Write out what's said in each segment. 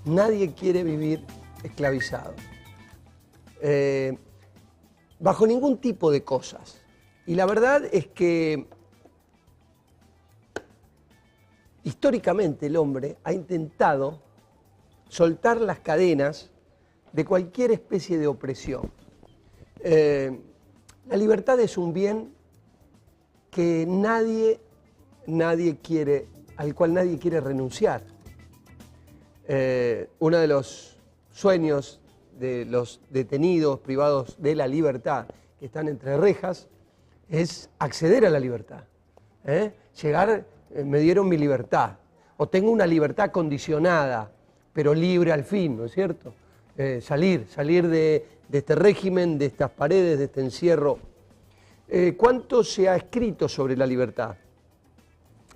Nadie quiere vivir esclavizado. Bajo ningún tipo de cosas. Y la verdad es que históricamente el hombre ha intentado soltar las cadenas de cualquier especie de opresión. La libertad es un bien que al cual nadie quiere renunciar. Uno de los sueños de los detenidos privados de la libertad que están entre rejas es acceder a la libertad. Llegar, me dieron mi libertad, o tengo una libertad condicionada, pero libre al fin, ¿no es cierto? Salir de este régimen, de estas paredes, de este encierro. ¿Cuánto se ha escrito sobre la libertad?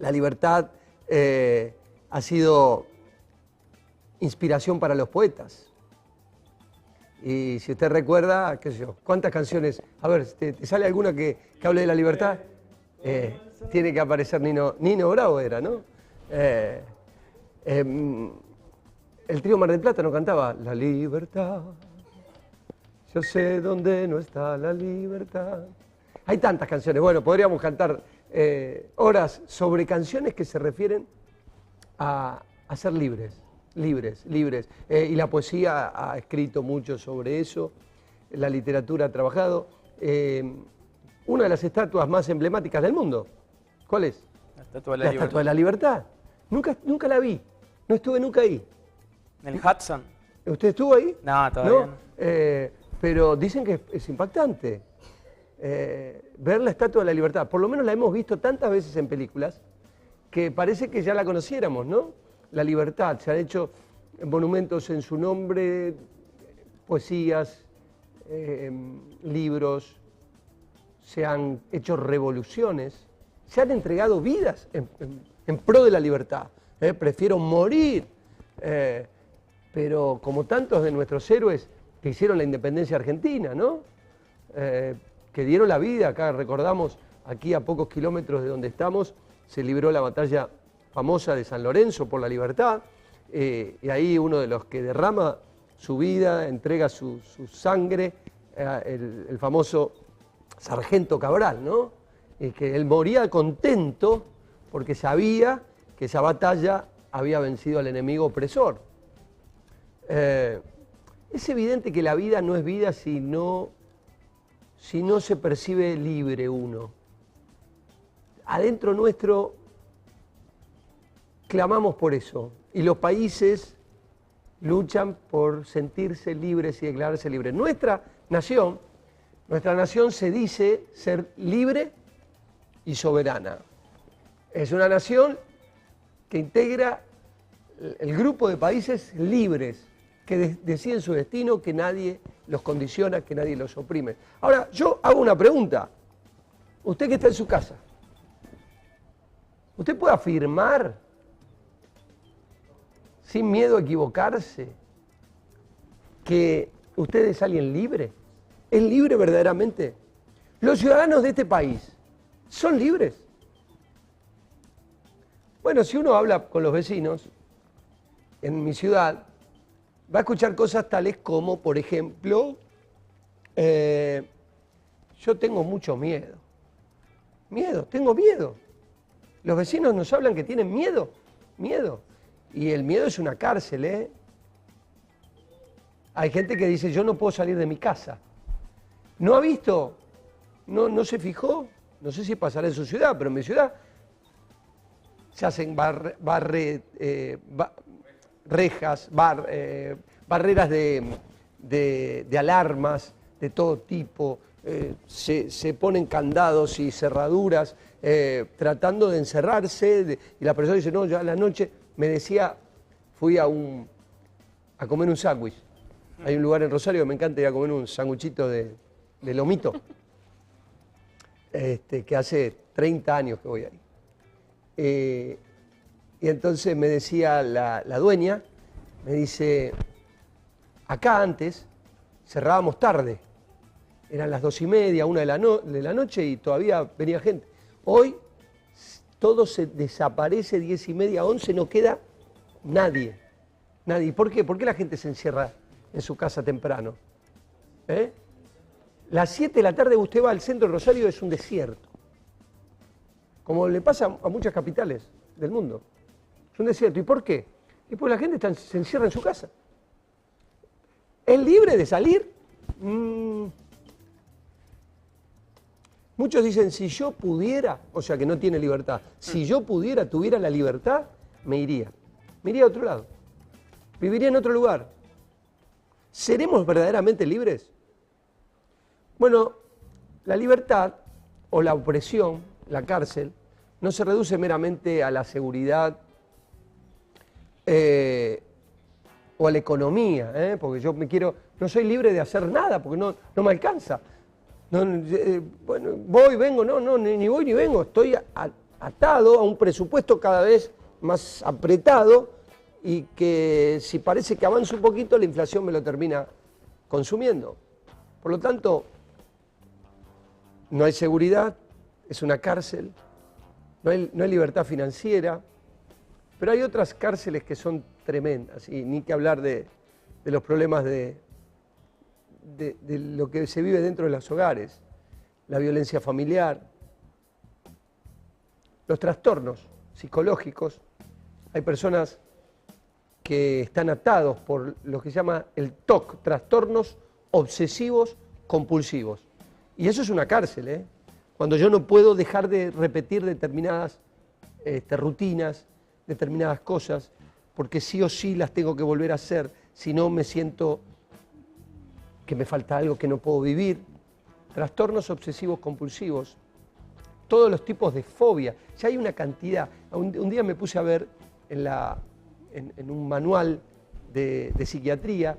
La libertad ha sido inspiración para los poetas. Y si usted recuerda, qué sé yo, ¿cuántas canciones? A ver, ¿te sale alguna que hable de la libertad? Tiene que aparecer Nino Bravo era, ¿no? El trío Mar del Plata no cantaba la libertad, yo sé dónde no está la libertad. Hay tantas canciones, bueno, podríamos cantar horas sobre canciones que se refieren a ser libres. Y la poesía ha escrito mucho sobre eso, la literatura ha trabajado. Una de las estatuas más emblemáticas del mundo, ¿cuál es? La Estatua de la Libertad. Estatua de la Libertad. Nunca la vi, no estuve nunca ahí. ¿En el Hudson? ¿Usted estuvo ahí? No, todavía no. Pero dicen que es impactante ver la Estatua de la Libertad. Por lo menos la hemos visto tantas veces en películas que parece que ya la conociéramos, ¿no? La libertad, se han hecho monumentos en su nombre, poesías, libros, se han hecho revoluciones, se han entregado vidas en pro de la libertad. Prefiero morir, pero como tantos de nuestros héroes que hicieron la independencia argentina, ¿no? Que dieron la vida, acá recordamos, aquí a pocos kilómetros de donde estamos, se libró la batalla famosa de San Lorenzo por la libertad, y ahí uno de los que derrama su vida, entrega su sangre, el famoso Sargento Cabral, ¿no? Y que él moría contento porque sabía que esa batalla había vencido al enemigo opresor. Es evidente que la vida no es vida si no se percibe libre uno. Adentro nuestro clamamos por eso, y los países luchan por sentirse libres y declararse libres. Nuestra nación se dice ser libre y soberana. Es una nación que integra el grupo de países libres, que deciden su destino, que nadie los condiciona, que nadie los oprime. Ahora, yo hago una pregunta. Usted que está en su casa, ¿usted puede afirmar, sin miedo a equivocarse, que usted es alguien libre? ¿Es libre verdaderamente? ¿Los ciudadanos de este país son libres? Bueno, si uno habla con los vecinos en mi ciudad, va a escuchar cosas tales como, por ejemplo, yo tengo mucho miedo. Tengo miedo. Los vecinos nos hablan que tienen miedo. Y el miedo es una cárcel, ¿eh? Hay gente que dice, yo no puedo salir de mi casa. ¿No ha visto? ¿No se fijó? No sé si pasará en su ciudad, pero en mi ciudad se hacen rejas, barreras de alarmas de todo tipo, se ponen candados y cerraduras tratando de encerrarse, y la persona dice, no, ya a la noche, me decía, fui a comer un sándwich. Hay un lugar en Rosario que me encanta ir a comer un sanguchito de lomito, que hace 30 años que voy ahí. Y entonces me decía la dueña, me dice, acá antes cerrábamos tarde, eran las 2:30, 1 de la noche y todavía venía gente. Hoy todo se desaparece, 10:30, 11, no queda nadie. Nadie. ¿Por qué? ¿Por qué la gente se encierra en su casa temprano? Las 7 de la tarde usted va al centro de Rosario, es un desierto. Como le pasa a muchas capitales del mundo. Es un desierto. ¿Y por qué? Y porque la gente se encierra en su casa. ¿Es libre de salir? Muchos dicen, si yo pudiera, o sea que no tiene libertad, si yo pudiera, tuviera la libertad, me iría. Me iría a otro lado. Viviría en otro lugar. ¿Seremos verdaderamente libres? Bueno, la libertad o la opresión, la cárcel, no se reduce meramente a la seguridad o a la economía, porque yo no soy libre de hacer nada, porque no me alcanza. Bueno, voy, vengo, ni voy ni vengo, estoy atado a un presupuesto cada vez más apretado y que si parece que avanza un poquito, la inflación me lo termina consumiendo. Por lo tanto, no hay seguridad, es una cárcel, no hay libertad financiera, pero hay otras cárceles que son tremendas, y ni que hablar de los problemas de lo que se vive dentro de los hogares, la violencia familiar, los trastornos psicológicos. Hay personas que están atados por lo que se llama el TOC, trastornos obsesivos compulsivos. Y eso es una cárcel, cuando yo no puedo dejar de repetir determinadas rutinas, determinadas cosas, porque sí o sí las tengo que volver a hacer, si no me siento que me falta algo, que no puedo vivir. Trastornos obsesivos compulsivos, todos los tipos de fobia. Ya hay una cantidad. Un día me puse a ver en un manual de psiquiatría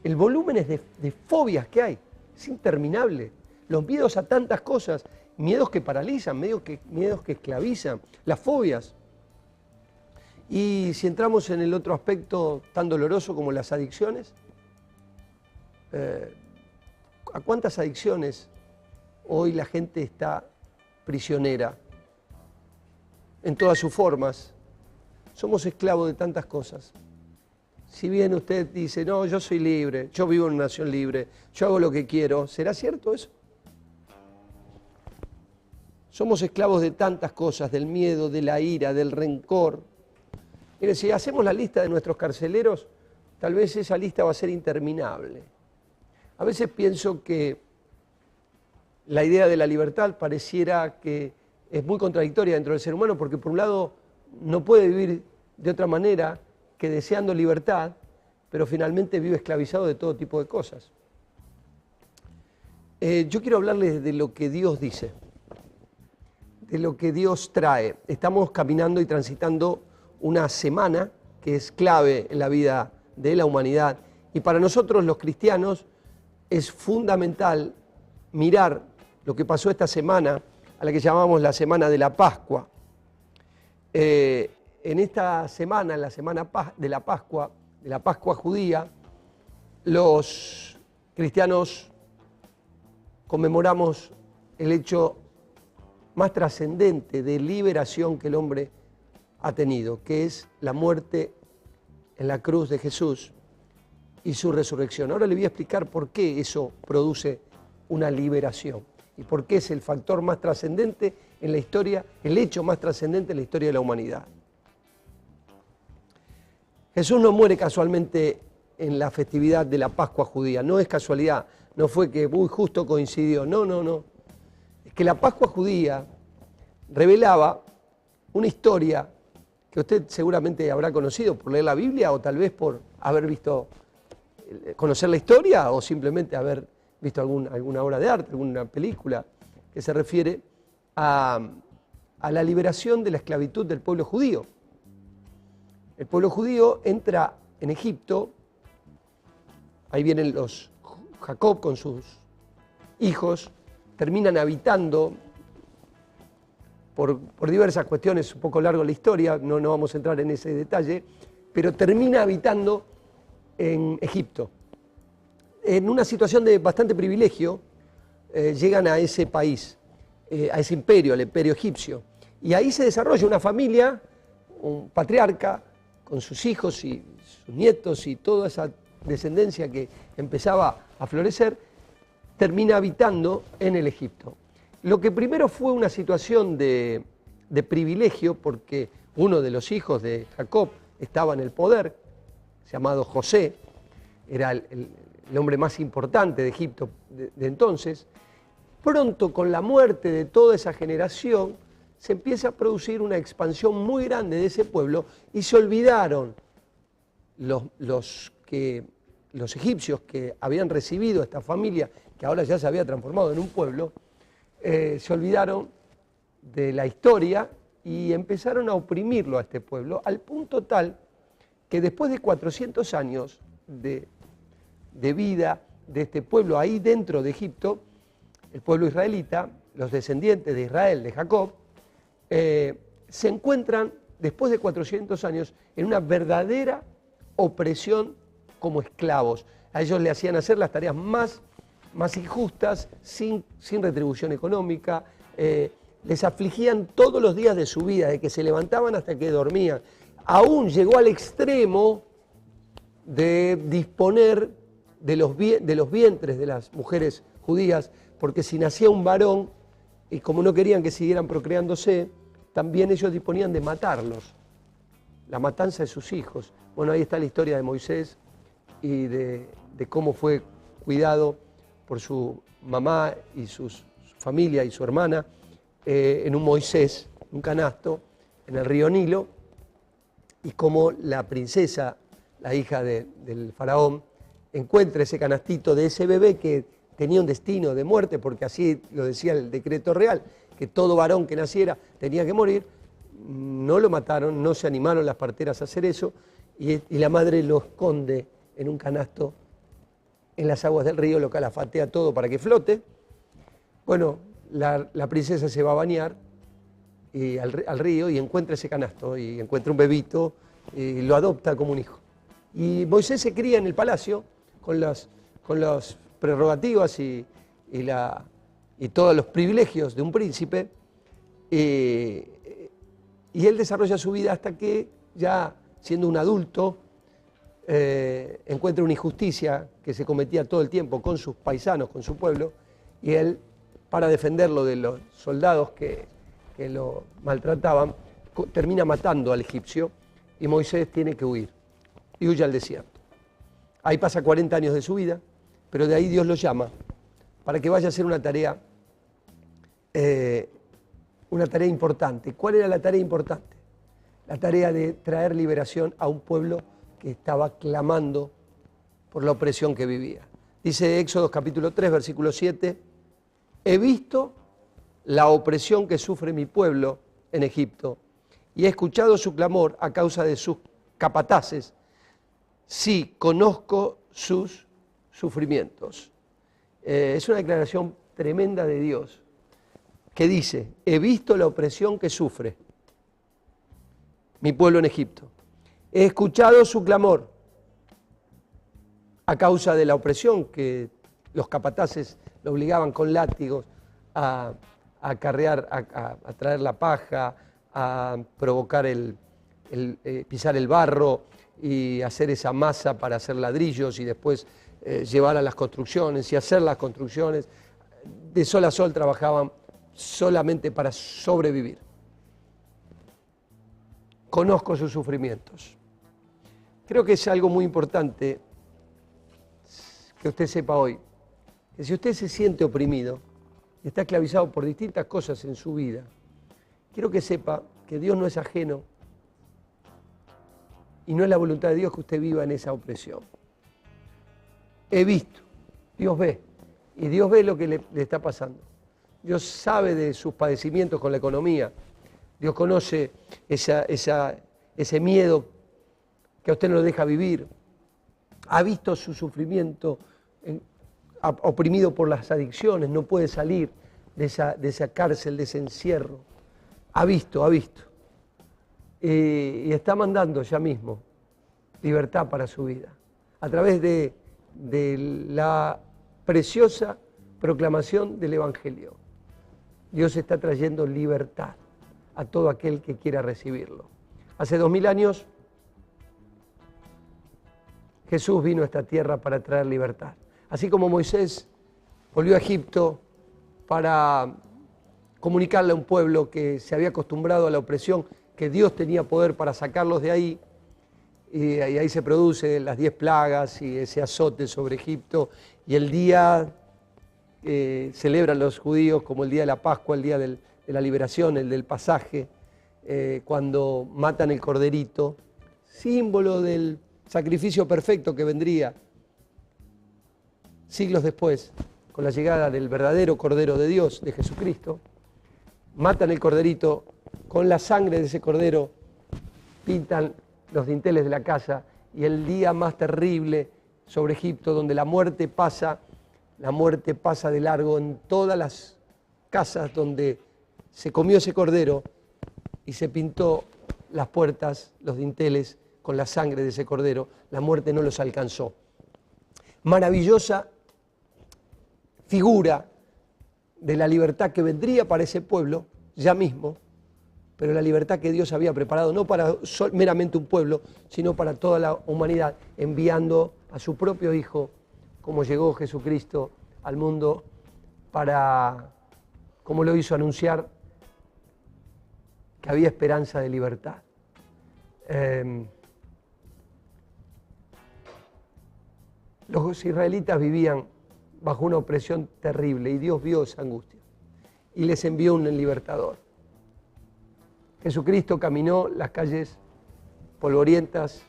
el volumen de fobias que hay. Es interminable. Los miedos a tantas cosas, miedos que paralizan, miedos que esclavizan, las fobias. Y si entramos en el otro aspecto tan doloroso como las adicciones, ¿a cuántas adicciones hoy la gente está prisionera? En todas sus formas. Somos esclavos de tantas cosas. Si bien usted dice, no, yo soy libre, yo vivo en una nación libre, yo hago lo que quiero, ¿será cierto eso? Somos esclavos de tantas cosas, del miedo, de la ira, del rencor. Mire, si hacemos la lista de nuestros carceleros, tal vez esa lista va a ser interminable. A veces pienso que la idea de la libertad pareciera que es muy contradictoria dentro del ser humano, porque por un lado no puede vivir de otra manera que deseando libertad, pero finalmente vive esclavizado de todo tipo de cosas. Yo quiero hablarles de lo que Dios dice, de lo que Dios trae. Estamos caminando y transitando una semana que es clave en la vida de la humanidad, y para nosotros los cristianos es fundamental mirar lo que pasó esta semana, a la que llamamos la Semana de la Pascua. En esta semana, en la Semana de la Pascua judía, los cristianos conmemoramos el hecho más trascendente de liberación que el hombre ha tenido, que es la muerte en la cruz de Jesús y su resurrección. Ahora le voy a explicar por qué eso produce una liberación y por qué es el factor más trascendente en la historia, el hecho más trascendente en la historia de la humanidad. Jesús no muere casualmente en la festividad de la Pascua judía, no es casualidad, no fue que muy justo coincidió, no. Es que la Pascua judía revelaba una historia que usted seguramente habrá conocido por leer la Biblia o tal vez por haber visto, conocer la historia o simplemente haber visto alguna obra de arte, alguna película que se refiere a la liberación de la esclavitud del pueblo judío. El pueblo judío entra en Egipto, ahí vienen Jacob con sus hijos, terminan habitando por diversas cuestiones, un poco largo la historia, no vamos a entrar en ese detalle, pero termina habitando en Egipto. En una situación de bastante privilegio, llegan a ese país, a ese imperio, el imperio egipcio, y ahí se desarrolla una familia, un patriarca, con sus hijos y sus nietos y toda esa descendencia que empezaba a florecer, termina habitando en el Egipto. Lo que primero fue una situación de privilegio, porque uno de los hijos de Jacob estaba en el poder, llamado José, era el hombre más importante de Egipto de entonces. Pronto, con la muerte de toda esa generación, se empieza a producir una expansión muy grande de ese pueblo y se olvidaron los egipcios que habían recibido a esta familia, que ahora ya se había transformado en un pueblo, se olvidaron de la historia y empezaron a oprimirlo a este pueblo, al punto tal que después de 400 años de vida de este pueblo ahí dentro de Egipto, el pueblo israelita, los descendientes de Israel, de Jacob, se encuentran después de 400 años en una verdadera opresión como esclavos. A ellos le hacían hacer las tareas más injustas, sin retribución económica, les afligían todos los días de su vida, de que se levantaban hasta que dormían. Aún llegó al extremo de disponer de los vientres de las mujeres judías, porque si nacía un varón, y como no querían que siguieran procreándose, también ellos disponían de matarlos, la matanza de sus hijos. Bueno, ahí está la historia de Moisés y de cómo fue cuidado por su mamá y su familia y su hermana en un Moisés, un canasto, en el río Nilo, y cómo la princesa, la hija del faraón, encuentra ese canastito de ese bebé que tenía un destino de muerte, porque así lo decía el decreto real, que todo varón que naciera tenía que morir. No lo mataron, no se animaron las parteras a hacer eso, y la madre lo esconde en un canasto en las aguas del río, lo calafatea todo para que flote. Bueno, la princesa se va a bañar al río y encuentra ese canasto, y encuentra un bebito, y lo adopta como un hijo. Y Moisés se cría en el palacio con las prerrogativas y todos los privilegios de un príncipe, y él desarrolla su vida hasta que, ya siendo un adulto, encuentra una injusticia que se cometía todo el tiempo con sus paisanos, con su pueblo, y él, para defenderlo de los soldados que lo maltrataban, termina matando al egipcio, y Moisés tiene que huir, y huye al desierto. Ahí pasa 40 años de su vida, pero de ahí Dios lo llama para que vaya a hacer una tarea importante. ¿Cuál era la tarea importante? La tarea de traer liberación a un pueblo que estaba clamando por la opresión que vivía. Dice Éxodo capítulo 3, versículo 7, he visto la opresión que sufre mi pueblo en Egipto y he escuchado su clamor a causa de sus capataces. Sí, conozco sus sufrimientos. Es una declaración tremenda de Dios, que dice, he visto la opresión que sufre mi pueblo en Egipto. He escuchado su clamor a causa de la opresión que los capataces lo obligaban con látigos a acarrear, a traer la paja, a provocar pisar el barro y hacer esa masa para hacer ladrillos y después llevar a las construcciones y hacer las construcciones. De sol a sol trabajaban solamente para sobrevivir. Conozco sus sufrimientos. Creo que es algo muy importante que usted sepa hoy, que si usted se siente oprimido y está esclavizado por distintas cosas en su vida, quiero que sepa que Dios no es ajeno y no es la voluntad de Dios que usted viva en esa opresión. He visto, Dios ve, y Dios ve lo que le está pasando. Dios sabe de sus padecimientos con la economía. Dios conoce ese miedo que a usted no lo deja vivir. Ha visto su sufrimiento oprimido por las adicciones, no puede salir de esa cárcel, de ese encierro. Ha visto. Y está mandando ya mismo libertad para su vida, a través de la preciosa proclamación del Evangelio. Dios está trayendo libertad a todo aquel que quiera recibirlo. Hace 2000 años Jesús vino a esta tierra para traer libertad. Así como Moisés volvió a Egipto para comunicarle a un pueblo que se había acostumbrado a la opresión, que Dios tenía poder para sacarlos de ahí, y ahí se producen las 10 plagas y ese azote sobre Egipto, y el día celebran los judíos como el día de la Pascua, el día de la liberación, el del pasaje, cuando matan el corderito, símbolo del sacrificio perfecto que vendría siglos después, con la llegada del verdadero Cordero de Dios, de Jesucristo. Matan el corderito, con la sangre de ese cordero pintan los dinteles de la casa, y el día más terrible sobre Egipto, donde la muerte pasa de largo en todas las casas donde se comió ese cordero, y se pintó las puertas, los dinteles, con la sangre de ese cordero. La muerte no los alcanzó. Maravillosa figura de la libertad que vendría para ese pueblo, ya mismo, pero la libertad que Dios había preparado, no para meramente un pueblo, sino para toda la humanidad, enviando a su propio Hijo, como llegó Jesucristo al mundo, para, como lo hizo, anunciar que había esperanza de libertad. Los israelitas vivían bajo una opresión terrible y Dios vio esa angustia y les envió un libertador. Jesucristo caminó las calles polvorientas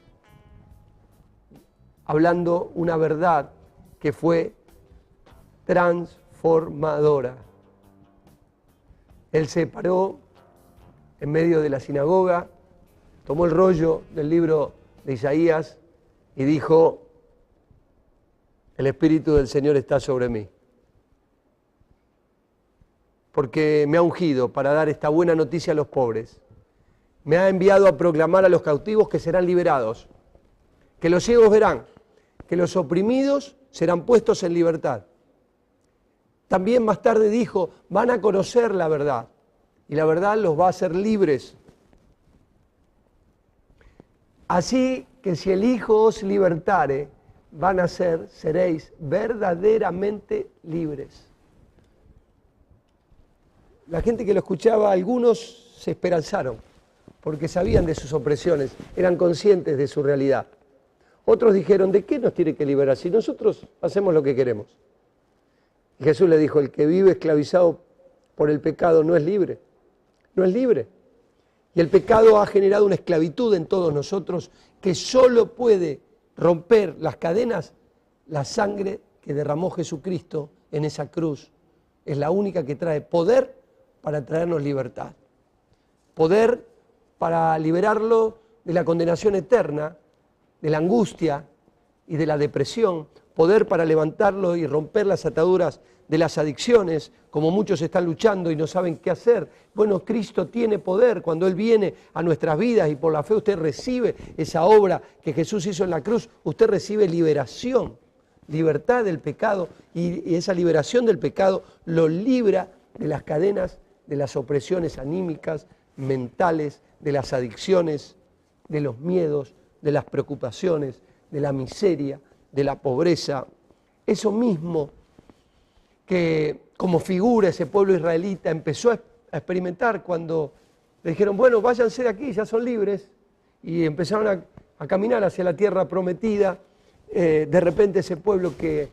hablando una verdad que fue transformadora. Él se paró en medio de la sinagoga, tomó el rollo del libro de Isaías y dijo: el Espíritu del Señor está sobre mí, porque me ha ungido para dar esta buena noticia a los pobres. Me ha enviado a proclamar a los cautivos que serán liberados, que los ciegos verán, que los oprimidos serán puestos en libertad. También más tarde dijo: van a conocer la verdad, y la verdad los va a hacer libres. Así que si el Hijo os libertare, seréis verdaderamente libres. La gente que lo escuchaba, algunos se esperanzaron, porque sabían de sus opresiones, eran conscientes de su realidad. Otros dijeron: ¿de qué nos tiene que liberar si nosotros hacemos lo que queremos? Y Jesús le dijo: el que vive esclavizado por el pecado no es libre, no es libre. Y el pecado ha generado una esclavitud en todos nosotros que solo puede romper las cadenas la sangre que derramó Jesucristo en esa cruz. Es la única que trae poder para traernos libertad. Poder para liberarlo de la condenación eterna, de la angustia y de la depresión. Poder para levantarlo y romper las ataduras de las adicciones, como muchos están luchando y no saben qué hacer. Bueno, Cristo tiene poder. Cuando Él viene a nuestras vidas y por la fe usted recibe esa obra que Jesús hizo en la cruz, usted recibe liberación, libertad del pecado, y esa liberación del pecado lo libra de las cadenas, de las opresiones anímicas, mentales, de las adicciones, de los miedos, de las preocupaciones, de la miseria, de la pobreza. Eso mismo que como figura ese pueblo israelita empezó a experimentar cuando le dijeron: bueno, váyanse de aquí, ya son libres, y empezaron a caminar hacia la tierra prometida. De repente ese pueblo que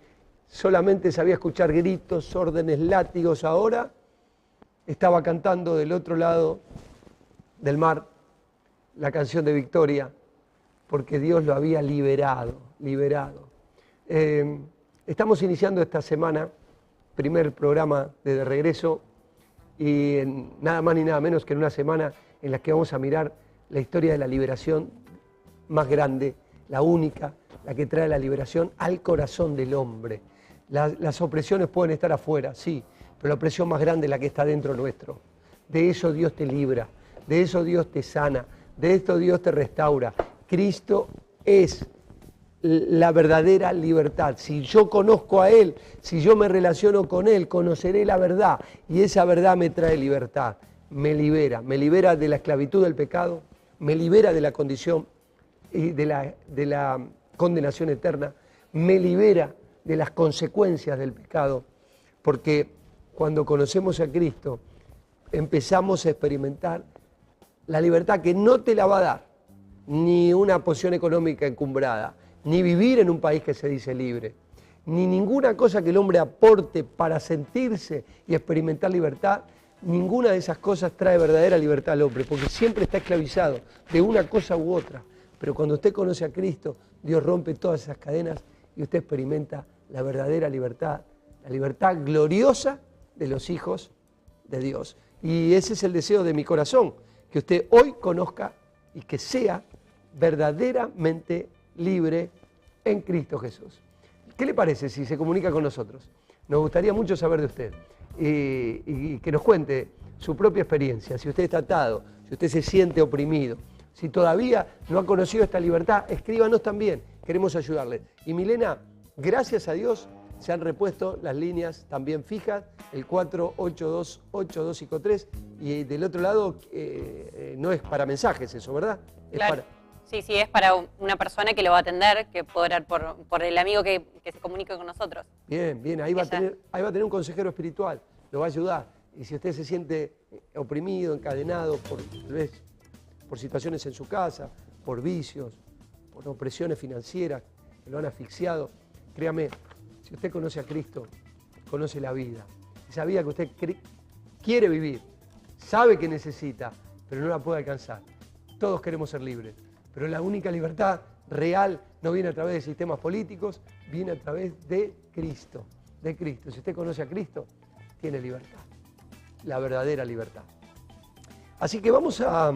solamente sabía escuchar gritos, órdenes, látigos, ahora estaba cantando del otro lado del mar la canción de victoria, porque Dios lo había liberado. Estamos iniciando esta semana, primer programa de regreso, y en nada más ni nada menos que en una semana en la que vamos a mirar la historia de la liberación más grande, la única, la que trae la liberación al corazón del hombre. Las opresiones pueden estar afuera, sí, pero la opresión más grande es la que está dentro nuestro. De eso Dios te libra, de eso Dios te sana, de esto Dios te restaura. Cristo es la verdadera libertad. Si yo conozco a Él, si yo me relaciono con Él, conoceré la verdad, y esa verdad me trae libertad, me libera de la esclavitud del pecado, me libera de la condición y de la condenación eterna, me libera de las consecuencias del pecado, porque cuando conocemos a Cristo empezamos a experimentar la libertad que no te la va a dar ni una posición económica encumbrada, ni vivir en un país que se dice libre, ni ninguna cosa que el hombre aporte para sentirse y experimentar libertad. Ninguna de esas cosas trae verdadera libertad al hombre, porque siempre está esclavizado de una cosa u otra. Pero cuando usted conoce a Cristo, Dios rompe todas esas cadenas y usted experimenta la verdadera libertad, la libertad gloriosa de los hijos de Dios. Y ese es el deseo de mi corazón, que usted hoy conozca y que sea verdaderamente libre en Cristo Jesús. ¿Qué le parece si se comunica con nosotros? Nos gustaría mucho saber de usted y que nos cuente su propia experiencia, si usted está atado, si usted se siente oprimido, si todavía no ha conocido esta libertad, escríbanos también, queremos ayudarle. Y Milena, gracias a Dios, se han repuesto las líneas también fijas, el 4828253, y del otro lado no es para mensajes eso, ¿verdad? Es claro. para... Sí, es para una persona que lo va a atender, que puede orar por el amigo que se comunique con nosotros. Bien, ahí va a tener un consejero espiritual, lo va a ayudar. Y si usted se siente oprimido, encadenado tal vez por situaciones en su casa, por vicios, por opresiones financieras que lo han asfixiado, créame, si usted conoce a Cristo, conoce la vida. Esa vida que usted quiere vivir, sabe que necesita, pero no la puede alcanzar. Todos queremos ser libres, pero la única libertad real no viene a través de sistemas políticos, viene a través de Cristo, de Cristo. Si usted conoce a Cristo, tiene libertad, la verdadera libertad. Así que vamos a